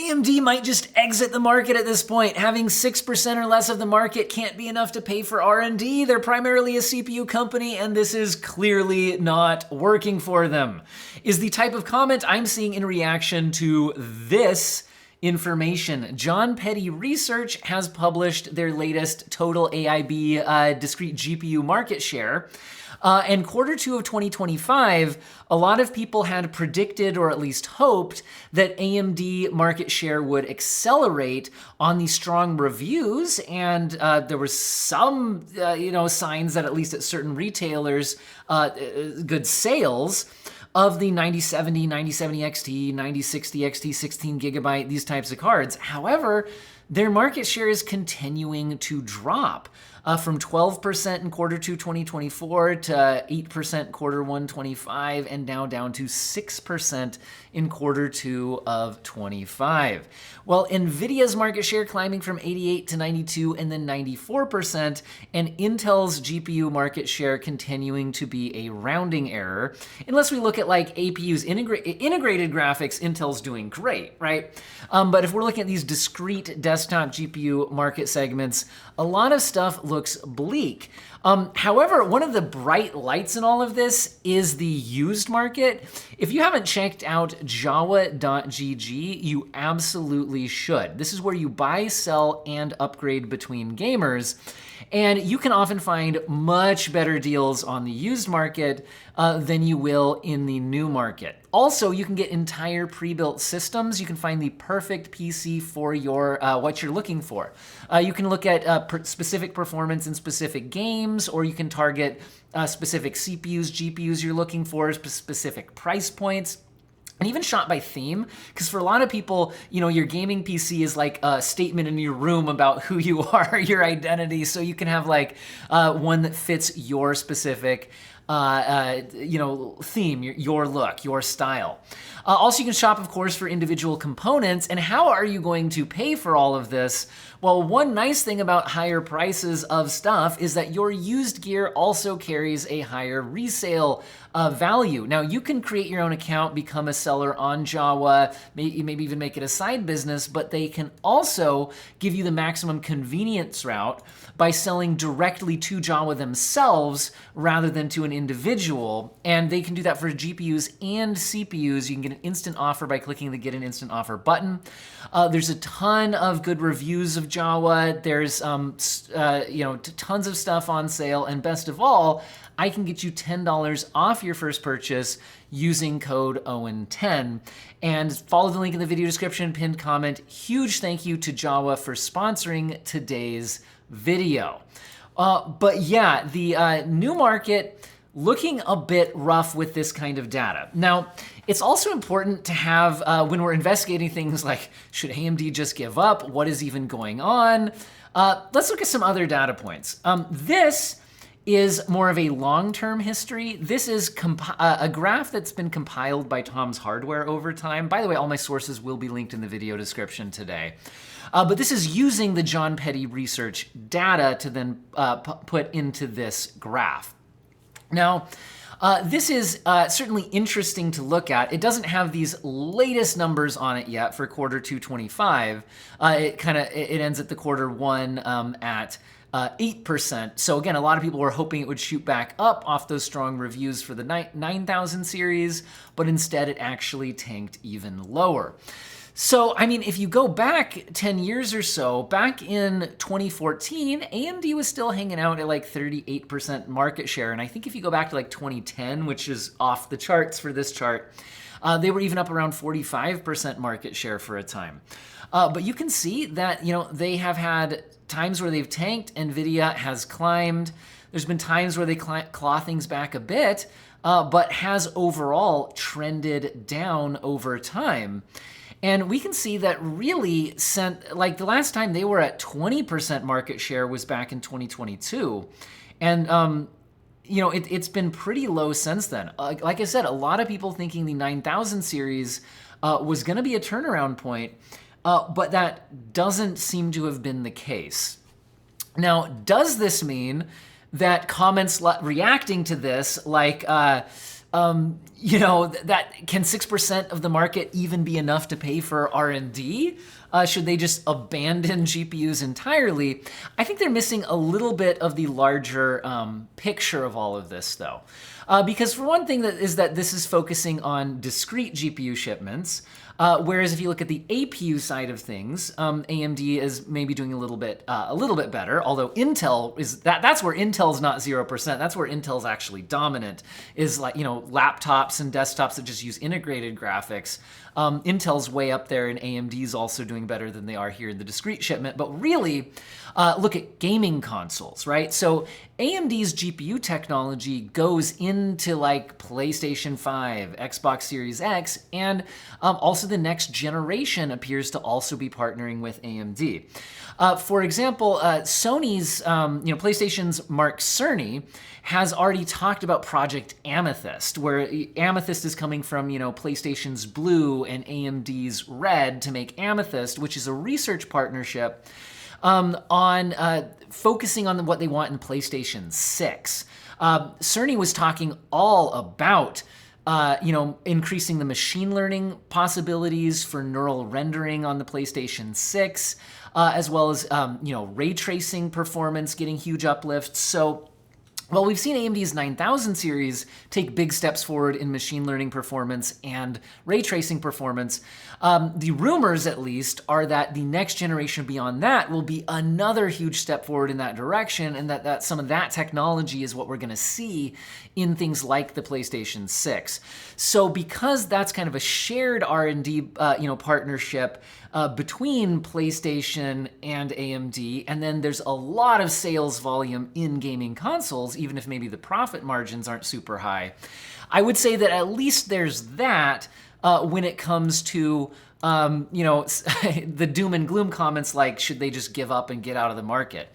AMD might just exit the market at this point. Having 6% or less of the market can't be enough to pay for R&D. They're primarily a CPU company, and this is clearly not working for them, is the type of comment I'm seeing in reaction to this information. John Petty Research has published their latest total AIB discrete GPU market share. And Q2 of 2025, a lot of people had predicted or at least hoped that AMD market share would accelerate on the strong reviews, and there was some signs that at least at certain retailers, good sales of the 9070, 9070 XT, 9060 XT, 16 gigabyte, these types of cards. However, their market share is continuing to drop from 12% in Q2 2024 to 8% Q1 25, and now down to 6% in Q2 of 25. Well, Nvidia's market share climbing from 88 to 92 and then 94%, and Intel's GPU market share continuing to be a rounding error. Unless we look at like APU's integrated graphics, Intel's doing great, right? But if we're looking at these discrete desktop GPU market segments, a lot of stuff looks bleak. However, one of the bright lights in all of this is the used market. If you haven't checked out Jawa.gg, you absolutely should. This is where you buy, sell, and upgrade between gamers. And you can often find much better deals on the used market than you will in the new market. Also, you can get entire pre-built systems. You can find the perfect PC for your what you're looking for. You can look at specific performance in specific games, or you can target specific CPUs, GPUs you're looking for, specific price points. And even shot by theme, because for a lot of people, your gaming PC is like a statement in your room about who you are, your identity. So you can have like one that fits your specific theme, your look, your style. Also, you can shop, of course, for individual components. And how are you going to pay for all of this? Well, one nice thing about higher prices of stuff is that your used gear also carries a higher resale value. Now, you can create your own account, become a seller on Jawa, maybe even make it a side business, but they can also give you the maximum convenience route by selling directly to Jawa themselves rather than to an individual. And they can do that for GPUs and CPUs. You can get an instant offer by clicking the Get an Instant Offer button. There's a ton of good reviews of Jawa. There's tons of stuff on sale, and best of all, I can get you $10 off your first purchase using code Owen10. And follow the link in the video description, pinned comment. Huge thank you to Jawa for sponsoring today's video. But yeah, the new market looking a bit rough with this kind of data. Now, it's also important to have, when we're investigating things like, should AMD just give up? What is even going on? Let's look at some other data points. This is more of a long-term history. This is a graph that's been compiled by Tom's Hardware over time. By the way, all my sources will be linked in the video description today. But this is using the John Petty Research data to then put into this graph. Now, this is certainly interesting to look at. It doesn't have these latest numbers on it yet for Q2 25. It ends at the Q1 at 8%. So again, a lot of people were hoping it would shoot back up off those strong reviews for the 9000 series, but instead it actually tanked even lower. So, I mean, if you go back 10 years or so, back in 2014, AMD was still hanging out at like 38% market share. And I think if you go back to like 2010, which is off the charts for this chart, they were even up around 45% market share for a time. But you can see that, they have had times where they've tanked, Nvidia has climbed. There's been times where they claw things back a bit, but has overall trended down over time. And we can see that really, like the last time they were at 20% market share was back in 2022. And, it's been pretty low since then. Like I said, a lot of people thinking the 9000 series was going to be a turnaround point, but that doesn't seem to have been the case. Now, does this mean that comments reacting to this, like, that can 6% of the market even be enough to pay for R&D? Should they just abandon GPUs entirely? I think they're missing a little bit of the larger picture of all of this, though. Because for one thing, that this is focusing on discrete GPU shipments, whereas if you look at the APU side of things, AMD is maybe doing a little bit better. Although Intel is that's where Intel's not 0%. That's where Intel's actually dominant. Is like laptops and desktops that just use integrated graphics. Intel's way up there, and AMD's also doing better than they are here in the discrete shipment. But really, look at gaming consoles, right? So AMD's GPU technology goes into like PlayStation 5, Xbox Series X, and also the next generation appears to also be partnering with AMD. For example, Sony's, PlayStation's Mark Cerny has already talked about Project Amethyst, where Amethyst is coming from, PlayStation's Blue and AMD's Red to make Amethyst, which is a research partnership on focusing on what they want in PlayStation 6. Cerny was talking all about increasing the machine learning possibilities for neural rendering on the PlayStation 6, as well as, ray tracing performance getting huge uplifts. So, well, we've seen AMD's 9000 series take big steps forward in machine learning performance and ray tracing performance. The rumors, at least, are that the next generation beyond that will be another huge step forward in that direction, and that some of that technology is what we're going to see in things like the PlayStation 6. So because that's kind of a shared R&D partnership between PlayStation and AMD, and then there's a lot of sales volume in gaming consoles, even if maybe the profit margins aren't super high, I would say that at least there's that when it comes to the doom and gloom comments like, should they just give up and get out of the market?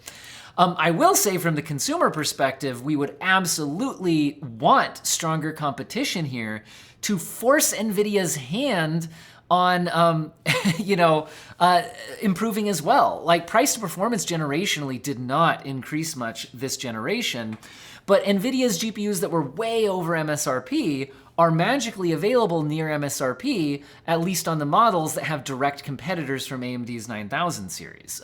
I will say from the consumer perspective, we would absolutely want stronger competition here to force NVIDIA's hand on, improving as well. Like price to performance generationally did not increase much this generation, but NVIDIA's GPUs that were way over MSRP are magically available near MSRP, at least on the models that have direct competitors from AMD's 9000 series.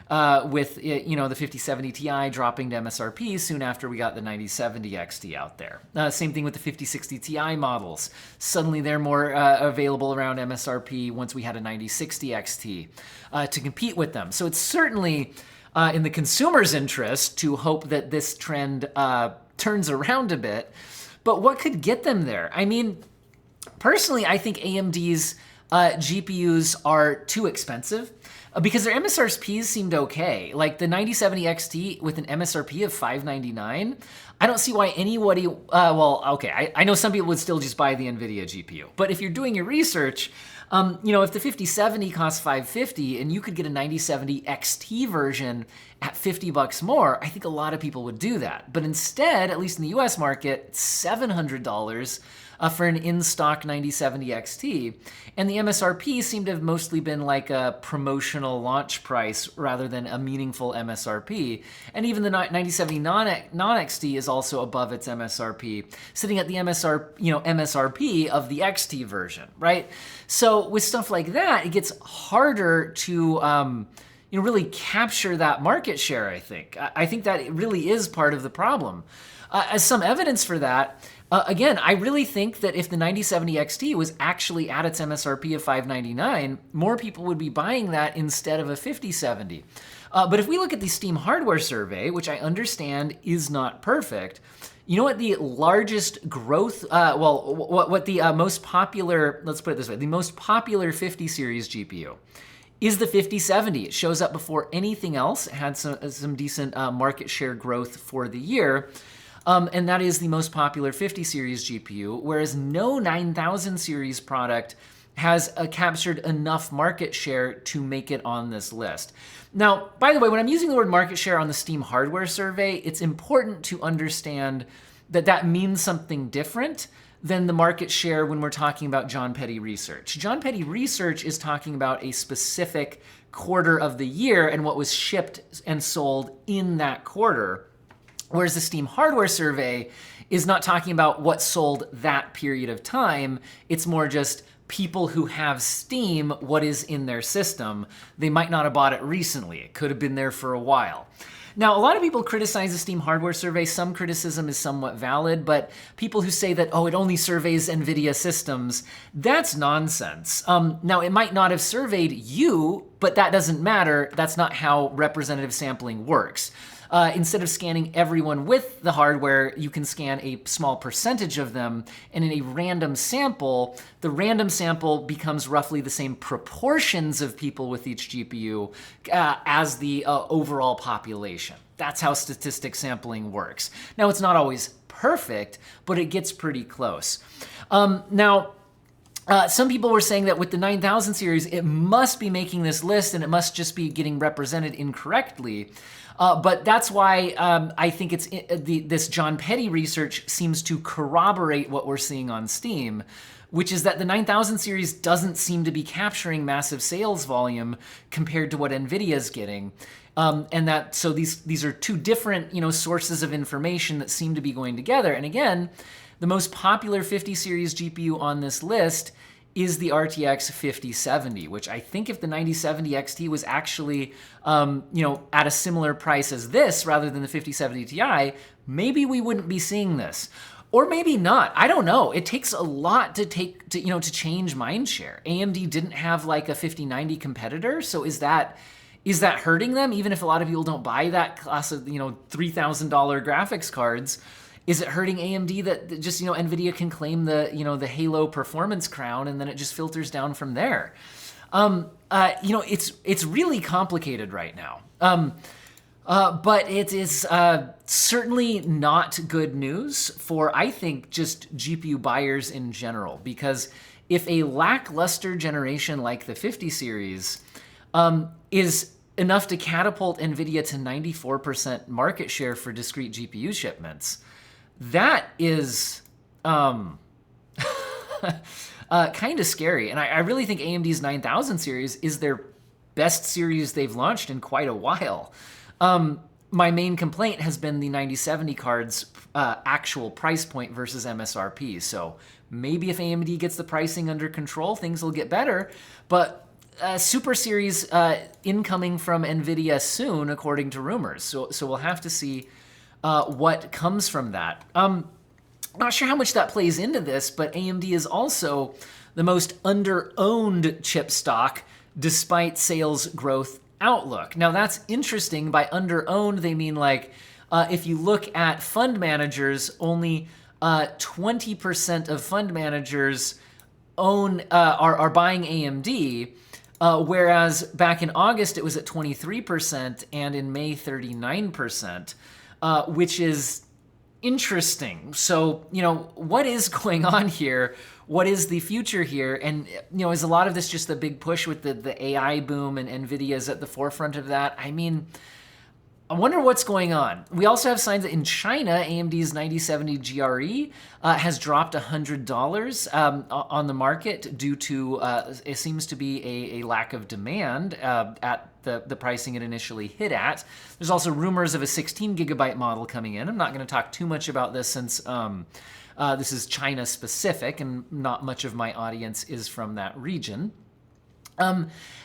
With the 5070 Ti dropping to MSRP soon after we got the 9070 XT out there. Same thing with the 5060 Ti models. Suddenly they're more available around MSRP once we had a 9060 XT to compete with them. So it's certainly in the consumer's interest to hope that this trend turns around a bit. But what could get them there? I mean, personally, I think AMD's GPUs are too expensive. Because their MSRPs seemed okay. Like the 9070 XT with an MSRP of $599, I don't see why anybody, I know some people would still just buy the Nvidia GPU. But if you're doing your research, if the 5070 costs $550 and you could get a 9070 XT version at $50 more, I think a lot of people would do that. But instead, at least in the US market, $700 for an in-stock 9070 XT. And the MSRP seemed to have mostly been like a promotional launch price rather than a meaningful MSRP. And even the 9070 non-XT is also above its MSRP, sitting at the MSRP of the XT version, right? So with stuff like that, it gets harder to really capture that market share, I think. I think that it really is part of the problem. As some evidence for that, again, I really think that if the 9070 XT was actually at its MSRP of $599, more people would be buying that instead of a 5070. But if we look at the Steam hardware survey, which I understand is not perfect, you know what the largest growth, what the most popular, let's put it this way, the most popular 50 series GPU is the 5070. It shows up before anything else. It had some decent market share growth for the year. And that is the most popular 50 series GPU, whereas no 9000 series product has captured enough market share to make it on this list. Now, by the way, when I'm using the word market share on the Steam hardware survey, it's important to understand that that means something different than the market share when we're talking about John Petty Research. John Petty Research is talking about a specific quarter of the year and what was shipped and sold in that quarter. Whereas the Steam hardware survey is not talking about what sold that period of time. It's more just people who have Steam, what is in their system. They might not have bought it recently. It could have been there for a while. Now, a lot of people criticize the Steam hardware survey. Some criticism is somewhat valid, but people who say that, oh, it only surveys NVIDIA systems, that's nonsense. Now, it might not have surveyed you, but that doesn't matter. That's not how representative sampling works. Instead of scanning everyone with the hardware, you can scan a small percentage of them, and in a random sample, the random sample becomes roughly the same proportions of people with each GPU as the overall population. That's how statistic sampling works. Now, it's not always perfect, but it gets pretty close. Some people were saying that with the 9000 series, it must be making this list and it must just be getting represented incorrectly. But that's why I think this John Petty research seems to corroborate what we're seeing on Steam, which is that the 9000 series doesn't seem to be capturing massive sales volume compared to what NVIDIA's getting. So these are two different, sources of information that seem to be going together. And again, the most popular 50 series GPU on this list is the RTX 5070, which I think if the 9070 XT was actually, at a similar price as this rather than the 5070 Ti, maybe we wouldn't be seeing this. Or maybe not. I don't know. It takes a lot to change mindshare. AMD didn't have like a 5090 competitor, so is that hurting them? Even if a lot of people don't buy that class of $3,000 graphics cards, is it hurting AMD that just NVIDIA can claim the Halo performance crown and then it just filters down from there? It's really complicated right now. But it is certainly not good news for, I think, just GPU buyers in general, because if a lackluster generation like the 50 series is enough to catapult NVIDIA to 94% market share for discrete GPU shipments, that is kind of scary. And I really think AMD's 9000 series is their best series they've launched in quite a while. My main complaint has been the 9070 card's actual price point versus MSRP. So maybe if AMD gets the pricing under control, things will get better. But Super Series incoming from NVIDIA soon, according to rumors. So we'll have to see what comes from that. Not sure how much that plays into this, but AMD is also the most under-owned chip stock despite sales growth outlook. Now that's interesting. By under-owned, they mean like if you look at fund managers, only 20% of fund managers are buying AMD, whereas back in August it was at 23% and in May 39%. Which is interesting. So, what is going on here? What is the future here? And, is a lot of this just the big push with the AI boom and NVIDIA's at the forefront of that? I mean, I wonder what's going on. We also have signs that in China, AMD's 9070 GRE has dropped $100 on the market due to, it seems to be a lack of demand at the pricing it initially hit at. There's also rumors of a 16 gigabyte model coming in. I'm not going to talk too much about this since this is China specific and not much of my audience is from that region.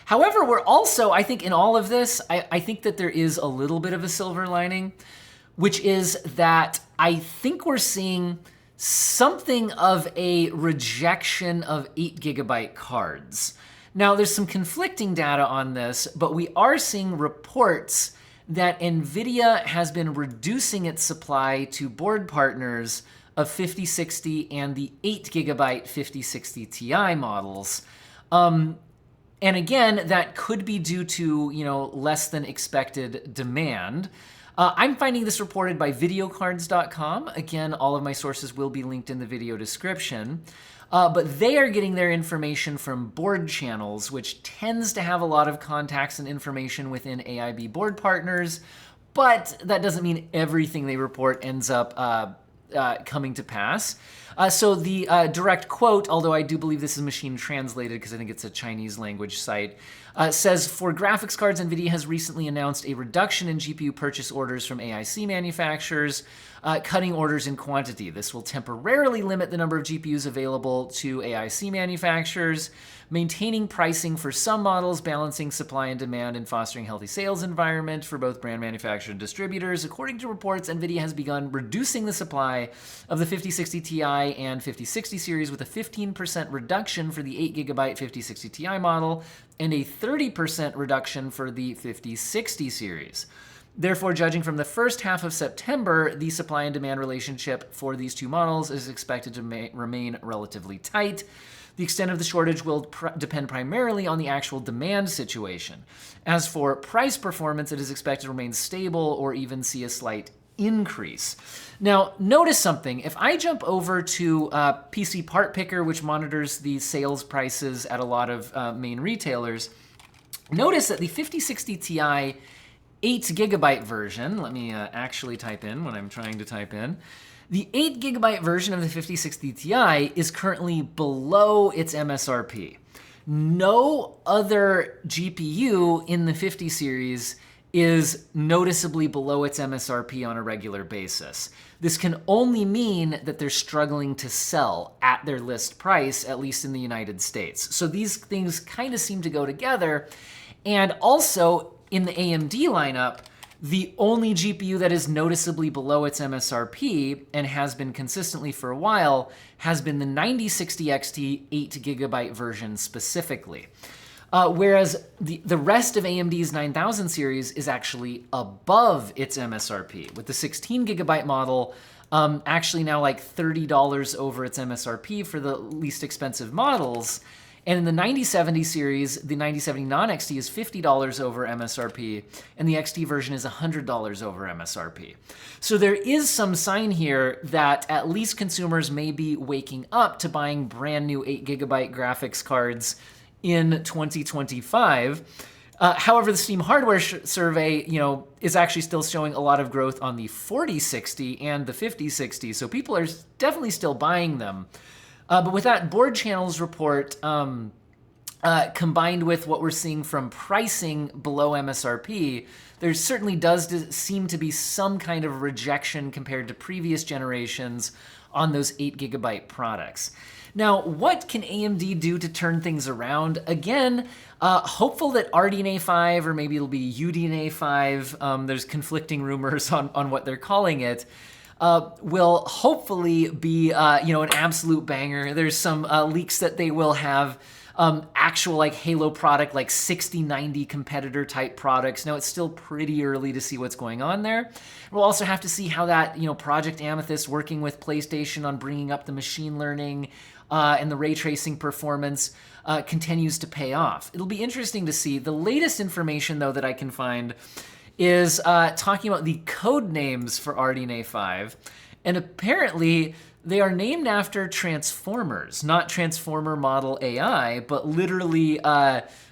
However, we're also, I think in all of this, I think that there is a little bit of a silver lining, which is that I think we're seeing something of a rejection of 8 gigabyte cards. Now, there's some conflicting data on this, but we are seeing reports that NVIDIA has been reducing its supply to board partners of 5060 and the 8 gigabyte 5060 Ti models. And again, that could be due to, less than expected demand. I'm finding this reported by videocards.com. Again, all of my sources will be linked in the video description. But they are getting their information from board channels, which tends to have a lot of contacts and information within AIB board partners. But that doesn't mean everything they report ends up coming to pass. So the direct quote, although I do believe this is machine translated because I think it's a Chinese language site, says, for graphics cards, Nvidia has recently announced a reduction in GPU purchase orders from AIC manufacturers, cutting orders in quantity. This will temporarily limit the number of GPUs available to AIC manufacturers, maintaining pricing for some models, balancing supply and demand, and fostering healthy sales environment for both brand manufacturers and distributors. According to reports, Nvidia has begun reducing the supply of the 5060 Ti and 5060 series with a 15% reduction for the 8GB 5060 Ti model and a 30% reduction for the 5060 series. Therefore, judging from the first half of September, the supply and demand relationship for these two models is expected to remain relatively tight. The extent of the shortage will depend primarily on the actual demand situation. As for price performance, it is expected to remain stable or even see a slight increase. Now, notice something. If I jump over to PC Part Picker, which monitors the sales prices at a lot of main retailers, notice that the 5060 Ti 8GB version, let me actually type in what I'm trying to type in, the 8GB version of the 5060 Ti is currently below its MSRP. No other GPU in the 50 series is noticeably below its MSRP on a regular basis. This can only mean that they're struggling to sell at their list price, at least in the United States. So these things kind of seem to go together. And also, in the AMD lineup, the only GPU that is noticeably below its MSRP and has been consistently for a while has been the 9060 XT 8GB version specifically. Whereas the rest of AMD's 9000 series is actually above its MSRP, with the 16GB model actually now like $30 over its MSRP for the least expensive models. And in the 9070 series, the 9070 non-XT is $50 over MSRP, and the XT version is $100 over MSRP. So there is some sign here that at least consumers may be waking up to buying brand new 8GB graphics cards in 2025. However, the Steam hardware survey, is actually still showing a lot of growth on the 4060 and the 5060, so people are definitely still buying them. But with that board channels report, combined with what we're seeing from pricing below MSRP, there certainly does seem to be some kind of rejection compared to previous generations on those 8GB products. Now, what can AMD do to turn things around? Again, hopeful that RDNA 5, or maybe it'll be UDNA 5, there's conflicting rumors on what they're calling it, will hopefully be, an absolute banger. There's some leaks that they will have actual like Halo product, like 6090 competitor type products. Now, it's still pretty early to see what's going on there. We'll also have to see how that, Project Amethyst working with PlayStation on bringing up the machine learning and the ray tracing performance continues to pay off. It'll be interesting to see. The latest information, though, that I can find is talking about the code names for RDNA 5, and apparently they are named after Transformers, not Transformer model AI, but literally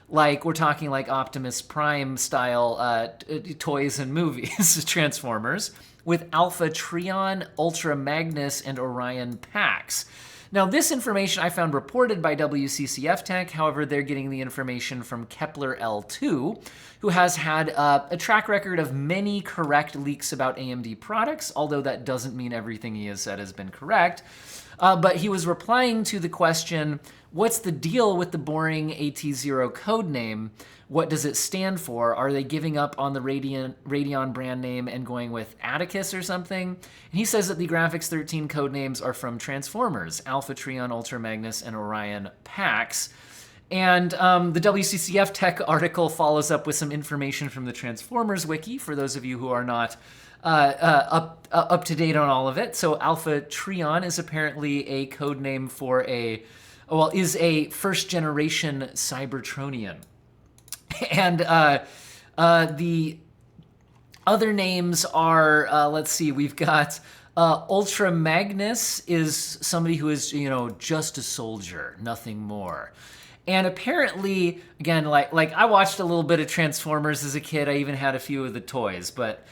like we're talking like Optimus Prime style toys and movies, Transformers, with Alpha Trion, Ultra Magnus, and Orion Pax. Now, this information I found reported by WCCF Tech. However, they're getting the information from Kepler L2, who has had a track record of many correct leaks about AMD products, although that doesn't mean everything he has said has been correct. But he was replying to the question, what's the deal with the boring AT0 code name? What does it stand for? Are they giving up on the Radeon brand name and going with Atticus or something? And he says that the Graphics 13 code names are from Transformers, Alpha Trion, Ultra Magnus, and Orion Pax. And the WCCF Tech article follows up with some information from the Transformers wiki, for those of you who are not up to date on all of it. So Alpha Trion is apparently a code name for is a first generation Cybertronian. And the other names are, let's see, we've got Ultra Magnus is somebody who is, just a soldier, nothing more. And apparently, again, like I watched a little bit of Transformers as a kid. I even had a few of the toys, but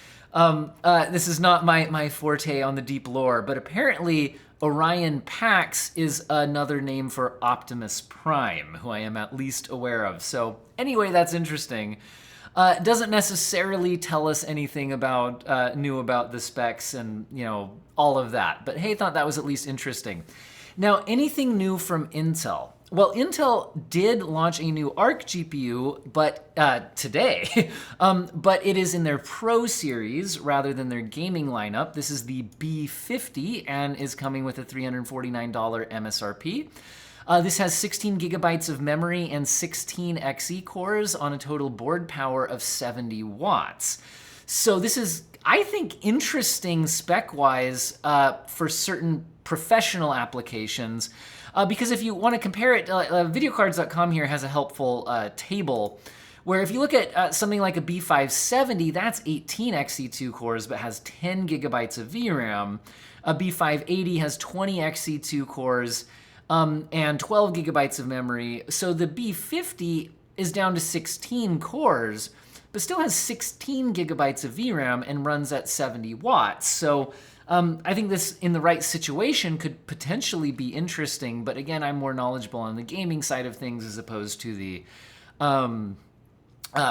this is not my forte on the deep lore. But apparently, Orion Pax is another name for Optimus Prime, who I am at least aware of. So anyway, that's interesting. Doesn't necessarily tell us anything about new about the specs and all of that. But hey, thought that was at least interesting. Now, anything new from Intel? Well, Intel did launch a new ARC GPU, but today, but it is in their Pro series rather than their gaming lineup. This is the B50 and is coming with a $349 MSRP. This has 16 gigabytes of memory and 16 Xe cores on a total board power of 70 watts. So this is, I think, interesting spec-wise for certain professional applications. Because if you want to compare it, videocards.com here has a helpful table where if you look at something like a B570, that's 18 Xe2 cores but has 10 gigabytes of VRAM. A B580 has 20 Xe2 cores and 12 gigabytes of memory. So the B50 is down to 16 cores, but still has 16 gigabytes of VRAM and runs at 70 watts. So I think this, in the right situation, could potentially be interesting. But again, I'm more knowledgeable on the gaming side of things as opposed to the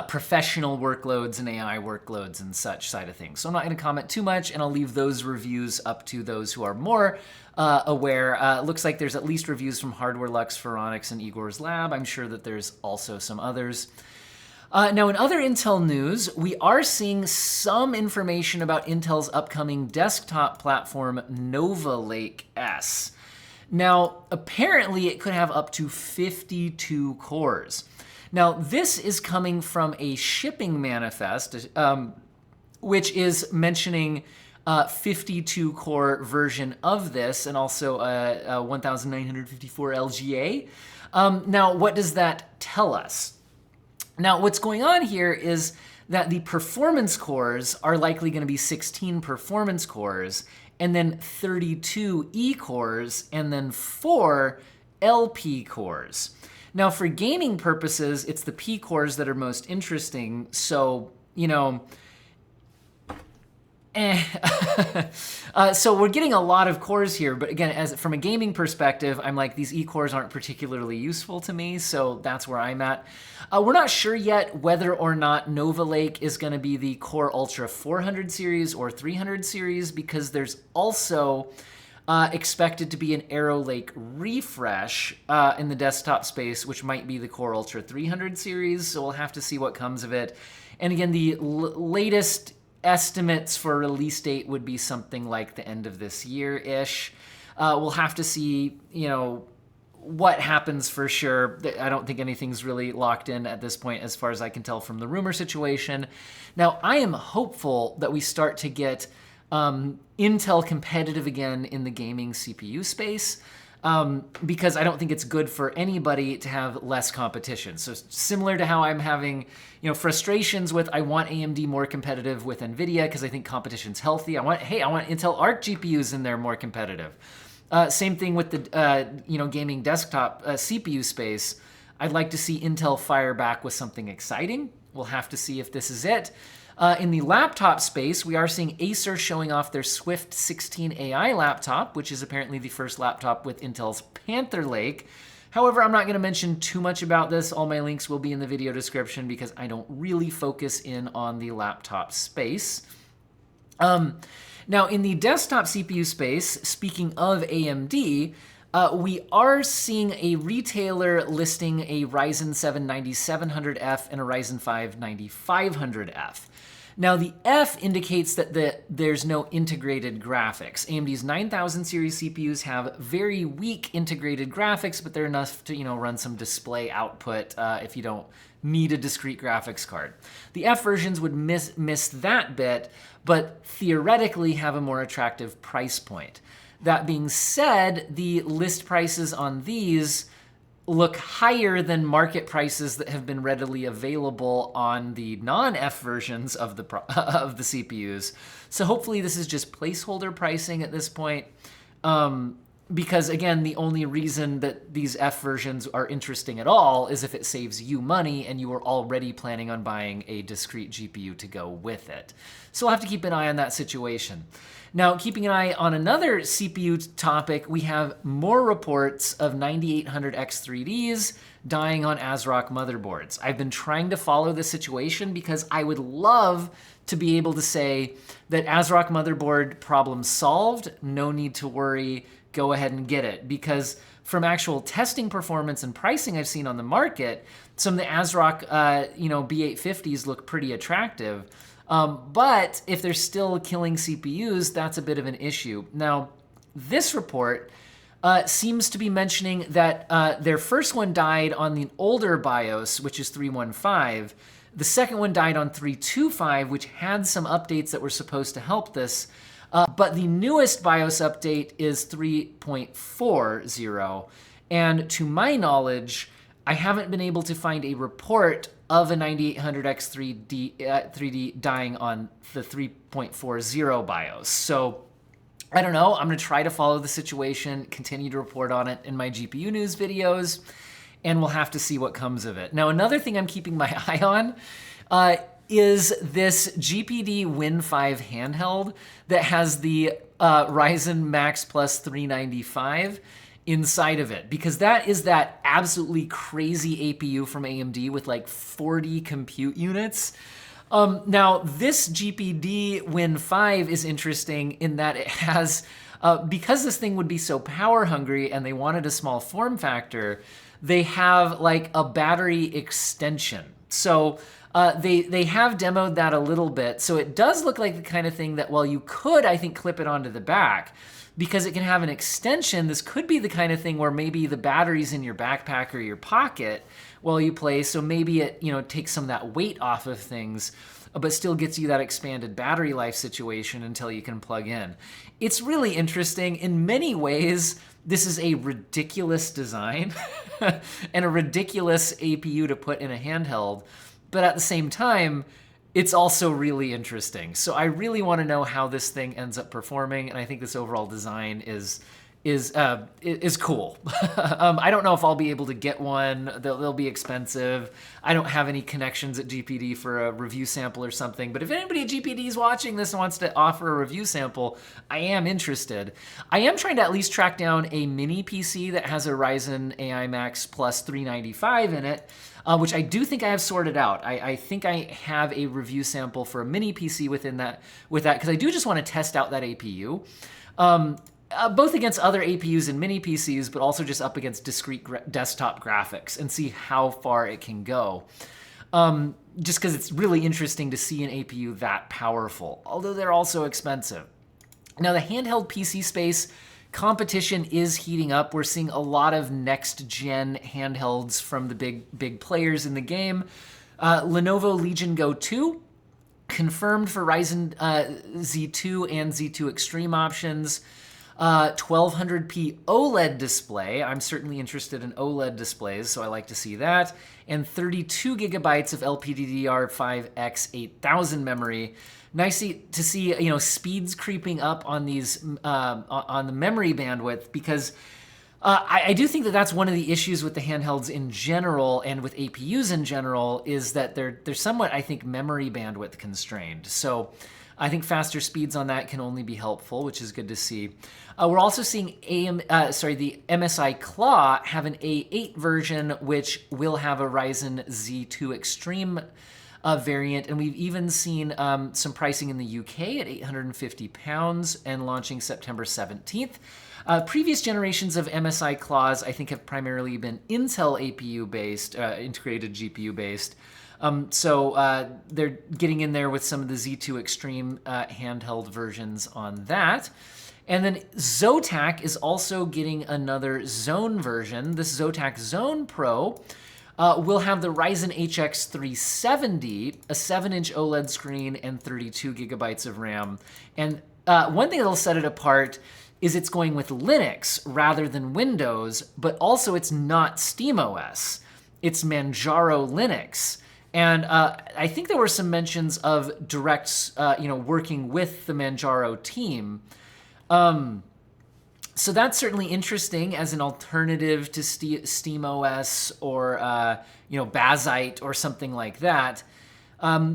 professional workloads and AI workloads and such side of things. So I'm not going to comment too much, and I'll leave those reviews up to those who are more aware. It looks like there's at least reviews from Hardware Lux, Phoronix, and Igor's Lab. I'm sure that there's also some others. Now, in other Intel news, we are seeing some information about Intel's upcoming desktop platform, Nova Lake S. Now, apparently it could have up to 52 cores. Now, this is coming from a shipping manifest, which is mentioning 52-core version of this and also a 1954 LGA. Now, what does that tell us? Now, what's going on here is that the performance cores are likely going to be 16 performance cores, and then 32 E cores, and then 4 LP cores. Now, for gaming purposes, it's the P cores that are most interesting. So, so we're getting a lot of cores here, but again, from a gaming perspective, I'm like, these E cores aren't particularly useful to me, so that's where I'm at. We're not sure yet whether or not Nova Lake is going to be the Core Ultra 400 series or 300 series, because there's also expected to be an Arrow Lake refresh in the desktop space, which might be the Core Ultra 300 series, so we'll have to see what comes of it. And again, the latest estimates for release date would be something like the end of this year-ish. We'll have to see, what happens for sure. I don't think anything's really locked in at this point as far as I can tell from the rumor situation. Now, I am hopeful that we start to get Intel competitive again in the gaming CPU space, because I don't think it's good for anybody to have less competition. So similar to how I'm having frustrations with, I want AMD more competitive with Nvidia because I think competition's healthy. I want Intel ARC GPUs in there more competitive. Same thing with the gaming desktop CPU space. I'd like to see Intel fire back with something exciting. We'll have to see if this is it. In the laptop space, we are seeing Acer showing off their Swift 16 AI laptop, which is apparently the first laptop with Intel's Panther Lake. However, I'm not going to mention too much about this. All my links will be in the video description because I don't really focus in on the laptop space. Now, in the desktop CPU space, speaking of AMD, we are seeing a retailer listing a Ryzen 7 9700F and a Ryzen 5 9500F. Now, the F indicates that there's no integrated graphics. AMD's 9000 series CPUs have very weak integrated graphics, but they're enough to run some display output if you don't need a discrete graphics card. The F versions would miss that bit, but theoretically have a more attractive price point. That being said, the list prices on these look higher than market prices that have been readily available on the non-F versions of the CPUs. So hopefully this is just placeholder pricing at this point. because again, the only reason that these F versions are interesting at all is if it saves you money and you were already planning on buying a discrete GPU to go with it. So we'll have to keep an eye on that situation. Now, keeping an eye on another CPU topic, we have more reports of 9800X3Ds dying on ASRock motherboards. I've been trying to follow this situation because I would love to be able to say that ASRock motherboard problem solved, no need to worry, go ahead and get it. Because from actual testing performance and pricing I've seen on the market, some of the ASRock B850s look pretty attractive. But if they're still killing CPUs, that's a bit of an issue. Now, this report seems to be mentioning that their first one died on the older BIOS, which is 315. The second one died on 325, which had some updates that were supposed to help this. But the newest BIOS update is 3.40. And to my knowledge, I haven't been able to find a report of a 9800X3D dying on the 3.40 BIOS. So I don't know. I'm going to try to follow the situation, continue to report on it in my GPU news videos, and we'll have to see what comes of it. Now, another thing I'm keeping my eye on is this GPD Win 5 handheld that has the Ryzen Max Plus 395 inside of it, because that is that absolutely crazy APU from AMD with like 40 compute units. Now, this GPD Win 5 is interesting in that it has, because this thing would be so power hungry and they wanted a small form factor, they have like a battery extension. So they have demoed that a little bit. So it does look like the kind of thing that, well, you could, I think, clip it onto the back. Because it can have an extension, this could be the kind of thing where maybe the battery's in your backpack or your pocket while you play, so maybe it takes some of that weight off of things, but still gets you that expanded battery life situation until you can plug in. It's really interesting. In many ways, this is a ridiculous design and a ridiculous APU to put in a handheld, but at the same time, it's also really interesting. So I really want to know how this thing ends up performing, and I think this overall design is cool. I don't know if I'll be able to get one. They'll be expensive. I don't have any connections at GPD for a review sample or something, but if anybody at GPD is watching this and wants to offer a review sample, I am interested. I am trying to at least track down a mini PC that has a Ryzen AI Max Plus 395 in it, which I do think I have sorted out. I think I have a review sample for a mini PC with that, because I do just want to test out that APU. Both against other APUs and mini PCs, but also just up against discrete desktop graphics and see how far it can go. Just because it's really interesting to see an APU that powerful, although they're also expensive. Now, the handheld PC space competition is heating up. We're seeing a lot of next-gen handhelds from the big players in the game. Lenovo Legion Go 2, confirmed for Ryzen Z2 and Z2 Extreme options. 1200p OLED display. I'm certainly interested in OLED displays, so I like to see that. And 32 gigabytes of LPDDR5X 8000 memory. Nice to see, speeds creeping up on these on the memory bandwidth, because I do think that that's one of the issues with the handhelds in general and with APUs in general, is that they're somewhat, I think, memory bandwidth constrained. So I think faster speeds on that can only be helpful, which is good to see. We're also seeing the MSI Claw have an A8 version, which will have a Ryzen Z2 Extreme variant, and we've even seen some pricing in the UK at £850 and launching September 17th. Previous generations of MSI Claws, I think, have primarily been Intel APU-based, integrated GPU-based. So they're getting in there with some of the Z2 Extreme handheld versions on that. And then Zotac is also getting another Zone version. This Zotac Zone Pro will have the Ryzen HX 370, a 7-inch OLED screen, and 32 gigabytes of RAM. And one thing that'll set it apart is it's going with Linux rather than Windows, but also it's not SteamOS. It's Manjaro Linux. And I think there were some mentions of direct, working with the Manjaro team. So that's certainly interesting as an alternative to SteamOS or Bazite or something like that.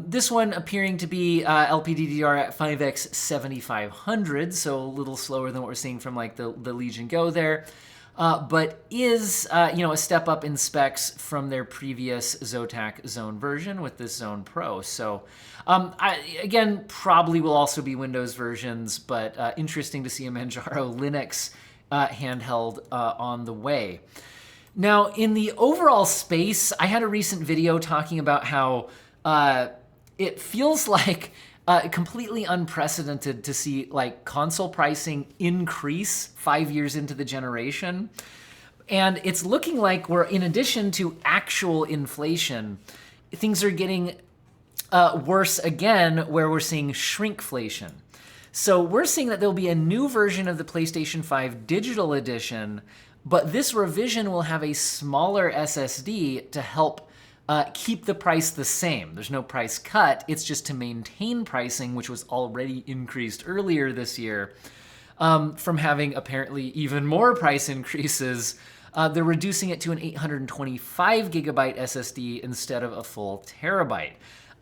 This one appearing to be LPDDR at 5x 7500, so a little slower than what we're seeing from like the Legion Go there, but is a step up in specs from their previous Zotac Zone version with this Zone Pro. So again, probably will also be Windows versions, but interesting to see a Manjaro Linux handheld on the way. Now, in the overall space, I had a recent video talking about how it feels like completely unprecedented to see like console pricing increase 5 years into the generation. And it's looking like we're, in addition to actual inflation, things are getting worse again, where we're seeing shrinkflation. So we're seeing that there'll be a new version of the PlayStation 5 Digital Edition, but this revision will have a smaller SSD to help keep the price the same. There's no price cut. It's just to maintain pricing, which was already increased earlier this year, from having apparently even more price increases. They're reducing it to an 825 gigabyte SSD instead of a full terabyte.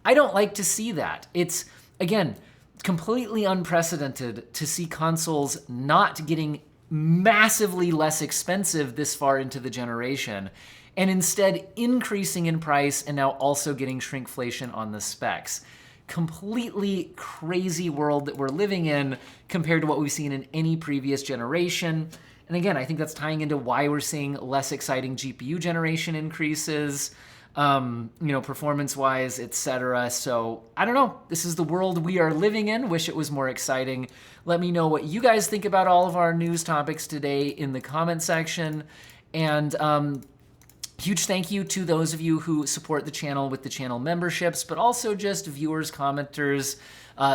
I don't like to see that. It's, again, completely unprecedented to see consoles not getting massively less expensive this far into the generation, and instead increasing in price and now also getting shrinkflation on the specs. Completely crazy world that we're living in compared to what we've seen in any previous generation. And again, I think that's tying into why we're seeing less exciting GPU generation increases, performance-wise, etc. So I don't know. This is the world we are living in. Wish it was more exciting. Let me know what you guys think about all of our news topics today in the comment section. And huge thank you to those of you who support the channel with the channel memberships, but also just viewers, commenters,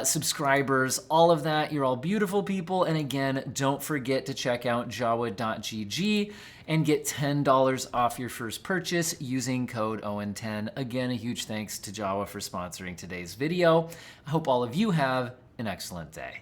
subscribers, all of that. You're all beautiful people. And again, don't forget to check out jawa.gg and get $10 off your first purchase using code OWEN10. Again, a huge thanks to Jawa for sponsoring today's video. I hope all of you have an excellent day.